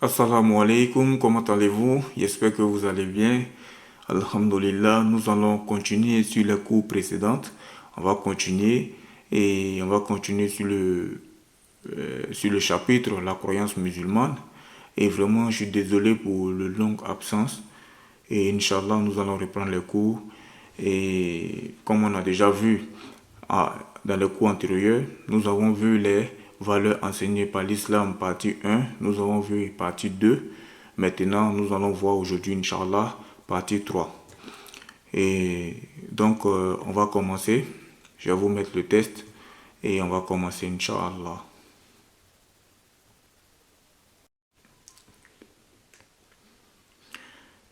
Assalamu alaikum, comment allez-vous? J'espère que vous allez bien. Alhamdulillah, nous allons continuer sur les cours précédentes. On va continuer et on va continuer sur le chapitre La croyance musulmane. Et vraiment, je suis désolé pour le longue absence. Et Inch'Allah, nous allons reprendre les cours. Et comme on a déjà vu dans les cours antérieurs, nous avons vu les valeurs enseignées par l'islam, partie 1. Nous avons vu partie 2. Maintenant, nous allons voir aujourd'hui, Inch'Allah, partie 3. Et donc, on va commencer. Je vais vous mettre le test et on va commencer, Inch'Allah.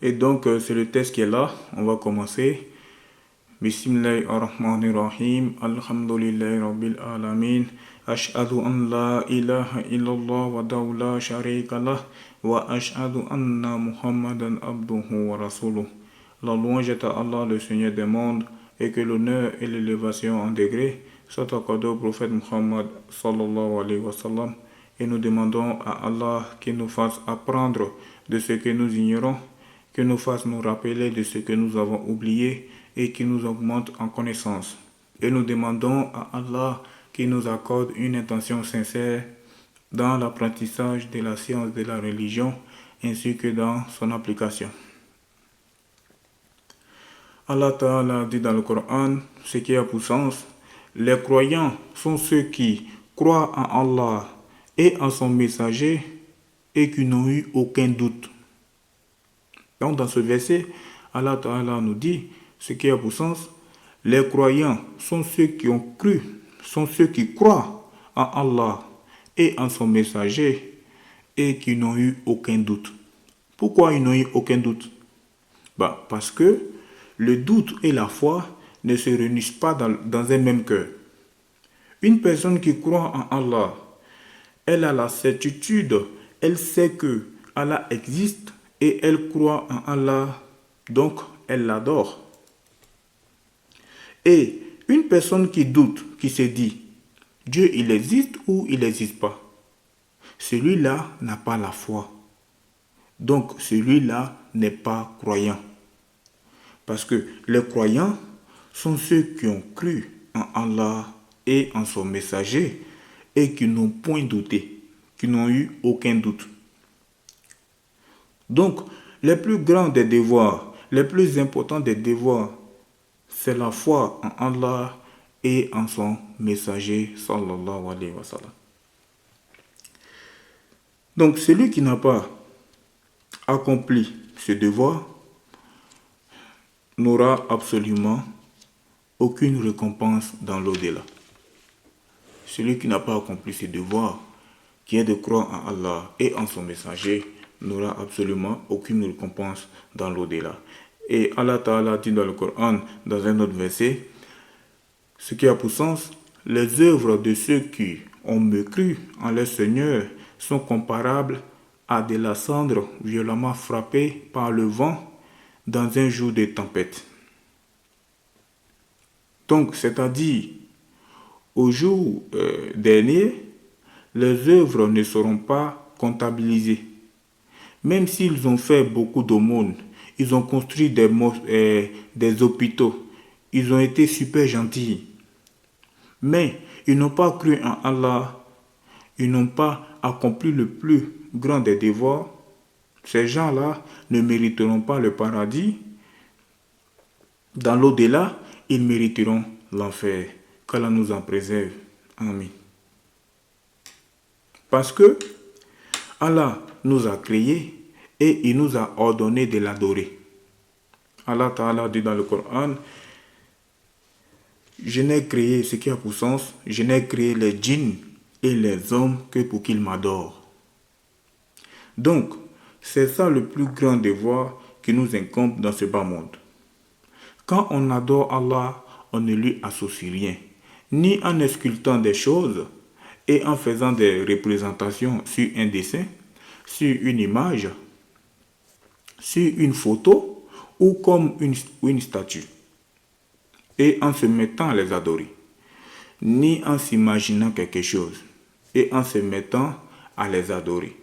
Et donc, c'est le test qui est là. On va commencer. Bismillahirrahmanirrahim. Alhamdulillahi Rabbil Alamin. Ashhadu an la ilaha illallah wa la sharika lah. Wa ashhadu anna Muhammadan abduhu wa rasuluh. La louange est à Allah, le Seigneur des mondes, et que l'honneur et l'élévation en degré soient accordés au prophète Muhammad sallallahu alayhi wa sallam. Et nous demandons à Allah qu'il nous fasse apprendre de ce que nous ignorons, qu'il nous fasse nous rappeler de ce que nous avons oublié et qu'il nous augmente en connaissance. Et nous demandons à Allah qu'il nous accorde une intention sincère dans l'apprentissage de la science de la religion ainsi que dans son application. Allah Ta'ala dit dans le Coran, ce qui a pour sens, les croyants sont ceux qui croient en Allah et en son messager et qui n'ont eu aucun doute. Donc dans ce verset, Allah Ta'ala nous dit, ce qui a pour sens, les croyants sont ceux qui ont cru, sont ceux qui croient en Allah et en son messager et qui n'ont eu aucun doute. Pourquoi ils n'ont eu aucun doute? Parce que le doute et la foi ne se réunissent pas dans un même cœur. Une personne qui croit en Allah, elle a la certitude, elle sait que Allah existe et elle croit en Allah, donc elle l'adore. Et une personne qui doute, qui se dit, Dieu il existe ou il n'existe pas, celui-là n'a pas la foi. Donc celui-là n'est pas croyant. Parce que les croyants sont ceux qui ont cru en Allah et en son messager et qui n'ont point douté, qui n'ont eu aucun doute. Donc, les plus grands des devoirs, les plus importants des devoirs, c'est la foi en Allah et en son messager, sallallahu alayhi wa sallam. Donc, celui qui n'a pas accompli ce devoir n'aura absolument aucune récompense dans l'au-delà. Celui qui n'a pas accompli ce devoir, qui est de croire en Allah et en son messager, n'aura absolument aucune récompense dans l'au-delà. Et Allah Ta'ala dit dans le Coran, dans un autre verset, ce qui a pour sens, les œuvres de ceux qui ont mécru en leur Seigneur sont comparables à de la cendre violemment frappée par le vent dans un jour de tempête. Donc, c'est-à-dire, au jour dernier, les œuvres ne seront pas comptabilisées. Même s'ils ont fait beaucoup d'aumônes, ils ont construit des hôpitaux, ils ont été super gentils. Mais ils n'ont pas cru en Allah, ils n'ont pas accompli le plus grand des devoirs. Ces gens-là ne mériteront pas le paradis. Dans l'au-delà, ils mériteront l'enfer. Qu'Allah nous en préserve. Amen. Parce que Allah nous a créés et il nous a ordonné de l'adorer. Allah Ta'ala dit dans le Coran, je n'ai créé, ce qui a pour sens, je n'ai créé les djinns et les hommes que pour qu'ils m'adorent. Donc, c'est ça le plus grand devoir qui nous incombe dans ce bas monde. Quand on adore Allah, on ne lui associe rien, ni en sculptant des choses et en faisant des représentations sur un dessin, sur une image, sur une photo ou comme une statue, et en se mettant à les adorer, ni en s'imaginant quelque chose et en se mettant à les adorer.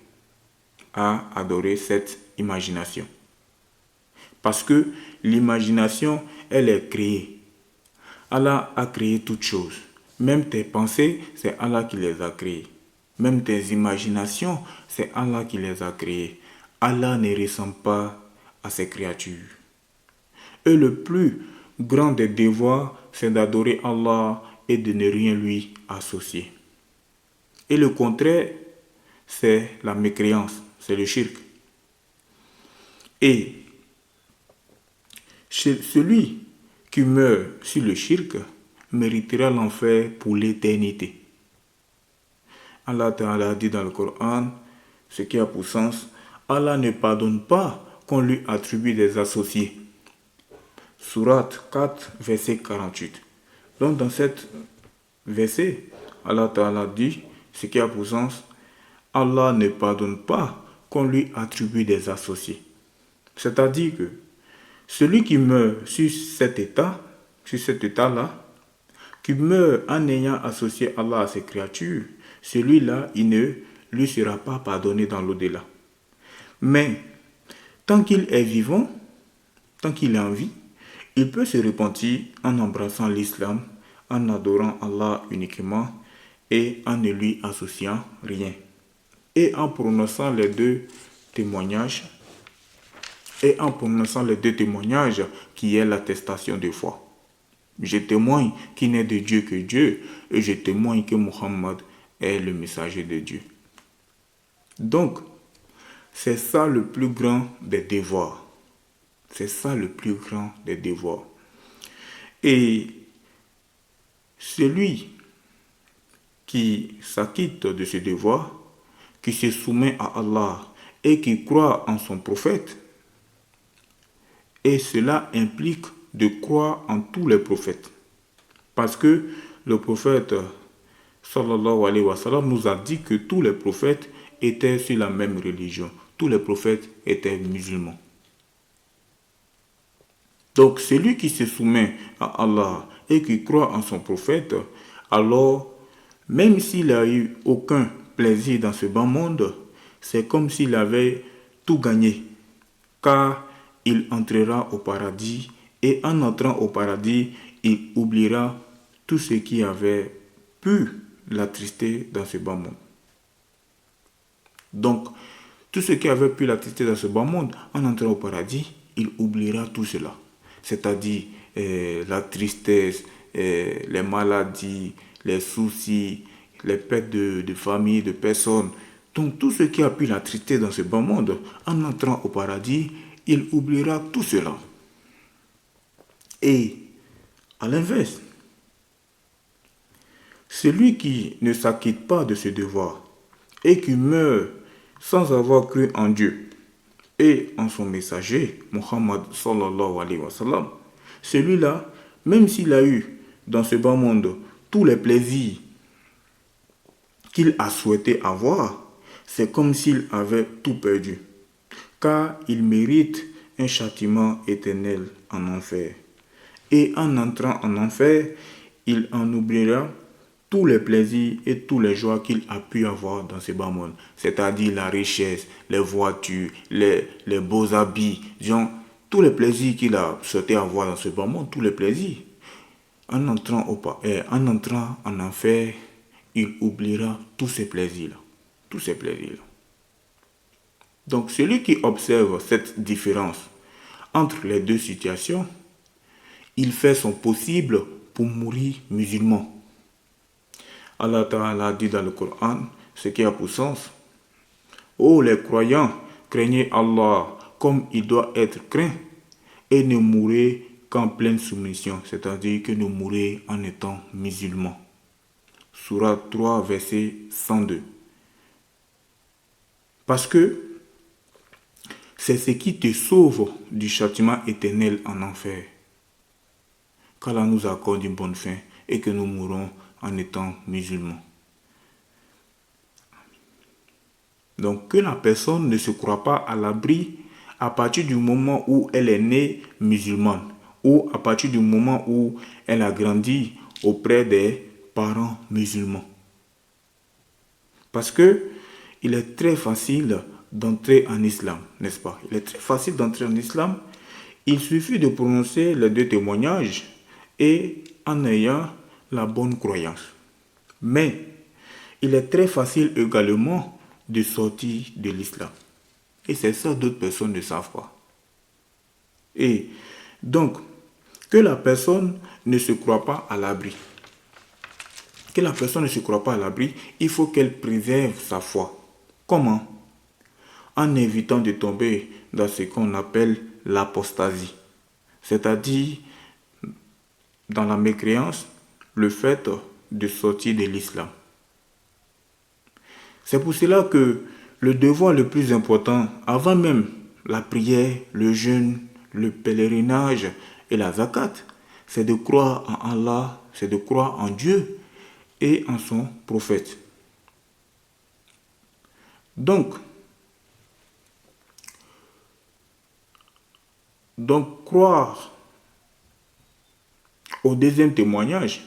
à adorer cette imagination. Parce que l'imagination, elle est créée. Allah a créé toutes choses. Même tes pensées, c'est Allah qui les a créées. Même tes imaginations, c'est Allah qui les a créées. Allah ne ressemble pas à ses créatures. Et le plus grand des devoirs, c'est d'adorer Allah et de ne rien lui associer. Et le contraire, c'est la mécréance, c'est le shirk. Et celui qui meurt sur le shirk méritera l'enfer pour l'éternité. Allah Ta'ala dit dans le Coran, ce qui a pour sens, Allah ne pardonne pas qu'on lui attribue des associés. Sourate 4, verset 48. Donc dans cet verset, Allah Ta'ala dit, ce qui a pour sens, Allah ne pardonne pas qu'on lui attribue des associés. C'est-à-dire que celui qui meurt sur cet état-là, qui meurt en ayant associé Allah à ses créatures, celui-là, il ne lui sera pas pardonné dans l'au-delà. Mais tant qu'il est vivant, tant qu'il est en vie, il peut se repentir en embrassant l'islam, en adorant Allah uniquement et en ne lui associant rien. Et en prononçant les deux témoignages, qui est l'attestation de foi. Je témoigne qu'il n'est de Dieu que Dieu et je témoigne que Muhammad est le messager de Dieu. Donc, c'est ça le plus grand des devoirs. C'est ça le plus grand des devoirs. Et celui qui s'acquitte de ce devoir, qui se soumet à Allah et qui croit en son prophète, et cela implique de croire en tous les prophètes. Parce que le prophète sallallahu alayhi wa sallam nous a dit que tous les prophètes étaient sur la même religion. Tous les prophètes étaient musulmans. Donc celui qui se soumet à Allah et qui croit en son prophète, alors même s'il n'a eu aucun plaisir dans ce bas monde, c'est comme s'il avait tout gagné. Car il entrera au paradis et en entrant au paradis, il oubliera tout ce qui avait pu l'attrister dans ce bas monde. Donc, tout ce qui avait pu l'attrister dans ce bas monde, en entrant au paradis, il oubliera tout cela. C'est-à-dire la tristesse, les maladies, les soucis, les pertes de famille, de personnes. Donc, tout ce qui a pu l'attrister dans ce bas monde, en entrant au paradis, il oubliera tout cela. Et, à l'inverse, celui qui ne s'acquitte pas de ce devoir et qui meurt sans avoir cru en Dieu et en son messager, Muhammad sallallahu alayhi wa sallam, celui-là, même s'il a eu dans ce bas monde tous les plaisirs qu'il a souhaité avoir, c'est comme s'il avait tout perdu, car il mérite un châtiment éternel en enfer. Et en entrant en enfer, il en oubliera tous les plaisirs et tous les joies qu'il a pu avoir dans ce bas monde, c'est-à-dire la richesse, les voitures, les beaux habits, disons, tous les plaisirs qu'il a souhaité avoir dans ce bas monde, tous les plaisirs. En entrant en enfer, il oubliera tous ces plaisirs-là. Tous ces plaisirs-là. Donc, celui qui observe cette différence entre les deux situations, il fait son possible pour mourir musulman. Allah Ta'ala dit dans le Coran, ce qui a pour sens, « Ô les croyants, craignez Allah comme il doit être craint et ne mourrez qu'en pleine soumission, c'est-à-dire que ne mourrez en étant musulman. » Sourate 3, verset 102. Parce que c'est ce qui te sauve du châtiment éternel en enfer. Qu'Allah nous accorde une bonne fin et que nous mourrons en étant musulmans. Donc que la personne ne se croit pas à l'abri à partir du moment où elle est née musulmane ou à partir du moment où elle a grandi auprès des parents musulmans. Parce que il est très facile d'entrer en islam, n'est-ce pas? Il est très facile d'entrer en islam. Il suffit de prononcer les deux témoignages et en ayant la bonne croyance. Mais il est très facile également de sortir de l'islam. Et c'est ça d'autres personnes ne savent pas. Et donc, que la personne ne se croit pas à l'abri. Que la personne ne se croit pas à l'abri, il faut qu'elle préserve sa foi. Comment? En évitant de tomber dans ce qu'on appelle l'apostasie. C'est-à-dire, dans la mécréance, le fait de sortir de l'islam. C'est pour cela que le devoir le plus important, avant même la prière, le jeûne, le pèlerinage et la zakat, c'est de croire en Allah, c'est de croire en Dieu et en son prophète. Donc croire au deuxième témoignage,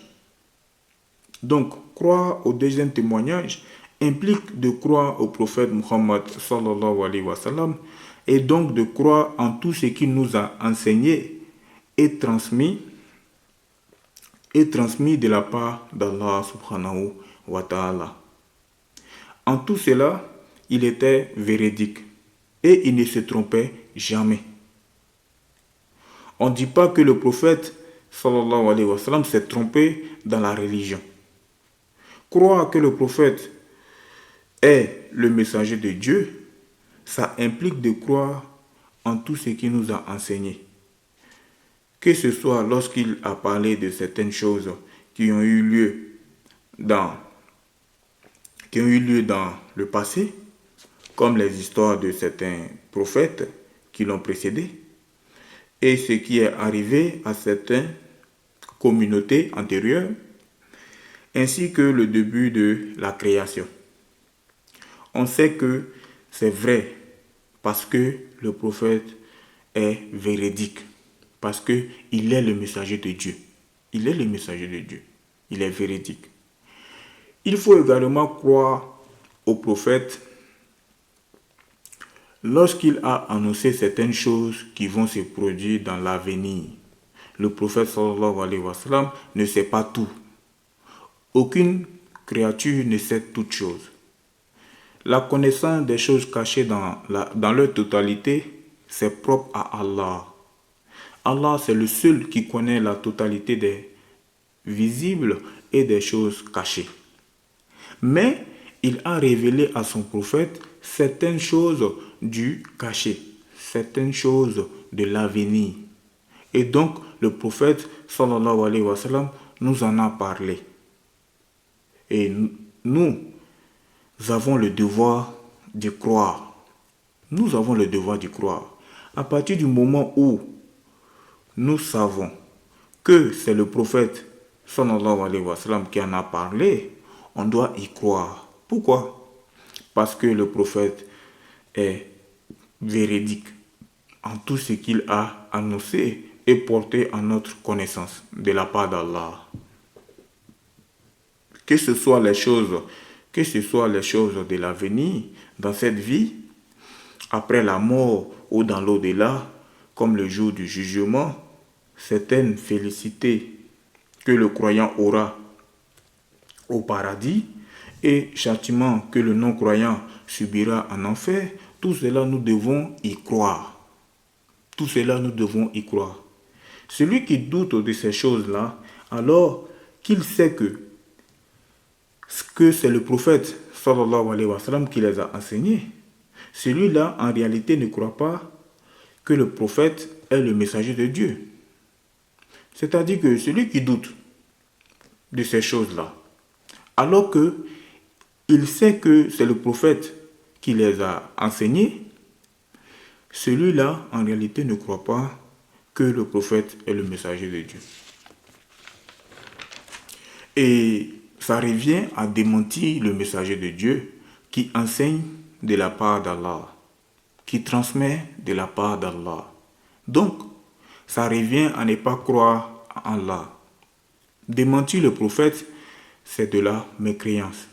implique de croire au prophète Muhammad sallallahu alayhi wa sallam et donc de croire en tout ce qu'il nous a enseigné et transmis de la part d'Allah subhanahu wa ta'ala. En tout cela, il était véridique et il ne se trompait jamais. On ne dit pas que le prophète sallallahu alayhi wa sallam s'est trompé dans la religion. Croire que le prophète est le messager de Dieu, ça implique de croire en tout ce qu'il nous a enseigné. Que ce soit lorsqu'il a parlé de certaines choses qui ont eu lieu dans le passé, comme les histoires de certains prophètes qui l'ont précédé, et ce qui est arrivé à certaines communautés antérieures, ainsi que le début de la création. On sait que c'est vrai parce que le prophète est véridique, parce qu'il est le messager de Dieu. Il est le messager de Dieu. Il est véridique. Il faut également croire au prophète lorsqu'il a annoncé certaines choses qui vont se produire dans l'avenir. Le prophète sallallahu alayhi wa sallam ne sait pas tout. Aucune créature ne sait toutes choses. La connaissance des choses cachées dans leur totalité, c'est propre à Allah. Allah, c'est le seul qui connaît la totalité des visibles et des choses cachées. Mais il a révélé à son prophète certaines choses du caché, certaines choses de l'avenir. Et donc, le prophète, sallallahu alayhi wa sallam, nous en a parlé. Et nous avons le devoir d'y croire. Nous avons le devoir d'y croire. À partir du moment où nous savons que c'est le prophète, sallallahu alayhi wa sallam, qui en a parlé, on doit y croire. Pourquoi? Parce que le prophète est véridique en tout ce qu'il a annoncé et porté en notre connaissance de la part d'Allah. Que ce soit les choses de l'avenir, dans cette vie, après la mort ou dans l'au-delà, comme le jour du jugement, certaines félicités que le croyant aura au paradis et châtiment que le non-croyant subira en enfer, tout cela nous devons y croire. Tout cela nous devons y croire. Celui qui doute de ces choses-là, alors qu'il sait que c'est le prophète sallallahu alayhi wa sallam qui les a enseignés, celui-là en réalité ne croit pas que le prophète est le messager de Dieu. C'est-à-dire que celui qui doute de ces choses-là, alors qu'il sait que c'est le prophète qui les a enseignés, celui-là en réalité ne croit pas que le prophète est le messager de Dieu. Et ça revient à démentir le messager de Dieu qui enseigne de la part d'Allah, qui transmet de la part d'Allah. Donc, ça revient à ne pas croire en Allah. Démentir le prophète, c'est de la mécréance.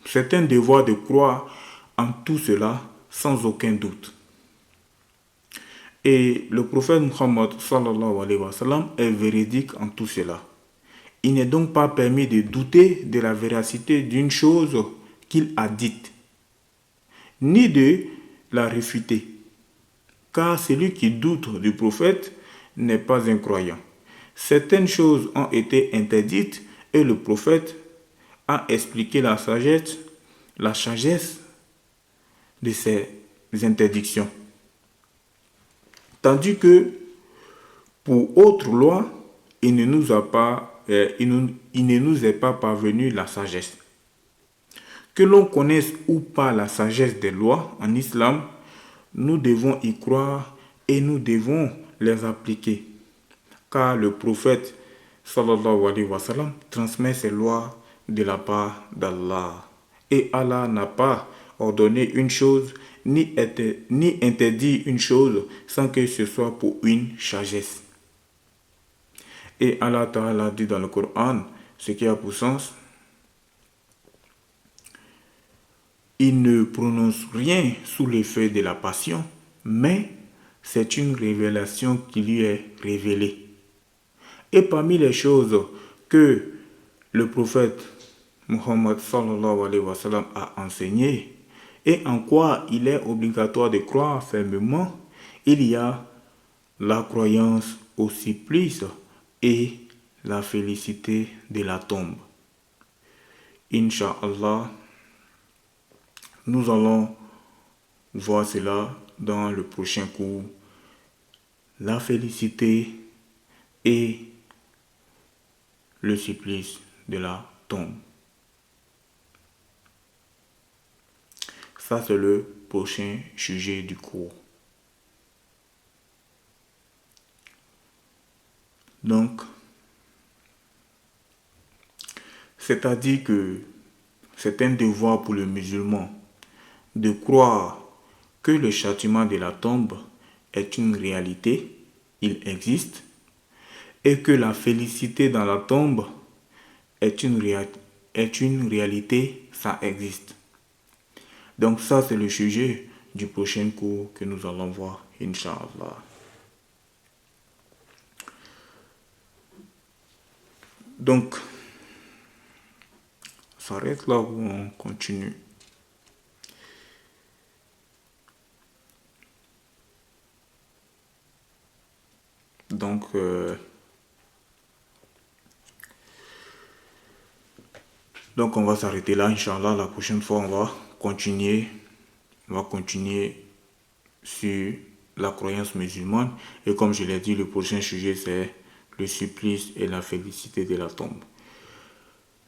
C'est un devoir de croire en tout cela sans aucun doute. Et le prophète Muhammad sallallahu alayhi wa sallam est véridique en tout cela. Il n'est donc pas permis de douter de la véracité d'une chose qu'il a dite, ni de la réfuter. Car celui qui doute du prophète n'est pas un croyant. Certaines choses ont été interdites et le prophète a expliqué la sagesse de ces interdictions. Tandis que pour autre loi, il ne nous est pas parvenu la sagesse. Que l'on connaisse ou pas la sagesse des lois en islam, nous devons y croire et nous devons les appliquer. Car le prophète sallallahu alayhi wa sallam transmet ses lois de la part d'Allah. Et Allah n'a pas ordonné une chose ni interdit une chose sans que ce soit pour une sagesse. Et Allah Ta'ala dit dans le Coran, ce qui a pour sens, il ne prononce rien sous l'effet de la passion, mais c'est une révélation qui lui est révélée. Et parmi les choses que le prophète Muhammad sallallahu alayhi wa sallam a enseignées et en quoi il est obligatoire de croire fermement, il y a la croyance au supplice et la félicité de la tombe. Inch'Allah, nous allons voir cela dans le prochain cours. La félicité et le supplice de la tombe. Ça, c'est le prochain sujet du cours. Donc, c'est-à-dire que c'est un devoir pour le musulman de croire que le châtiment de la tombe est une réalité, il existe, et que la félicité dans la tombe est une réalité, ça existe. Donc ça, c'est le sujet du prochain cours que nous allons voir, Inch'Allah. Donc, ça s'arrête là où on continue. Donc on va s'arrêter là, Inch'Allah. La prochaine fois, on va continuer sur la croyance musulmane. Et comme je l'ai dit, le prochain sujet, c'est le supplice et la félicité de la tombe.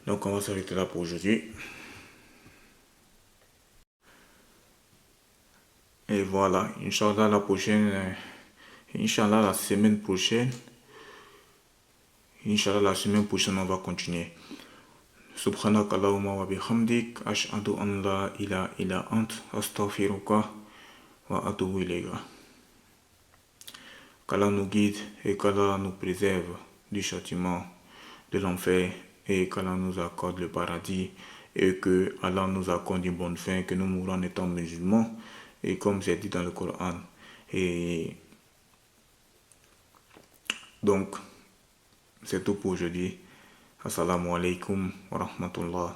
Donc on va s'arrêter là pour aujourd'hui. Et voilà, Inch'Allah, la semaine prochaine, on va continuer. Subhanak Allahumma wa bihamdik, ashhadu an la ilaha illa ant, astaghfiruka wa atubu ilayka. Qu'Allah nous guide et qu'Allah nous préserve du châtiment de l'enfer et qu'Allah nous accorde le paradis et que Allah nous accorde une bonne fin, que nous mourons en étant musulmans et comme c'est dit dans le Coran. Et donc, c'est tout pour aujourd'hui. Assalamu alaikum wa rahmatullah.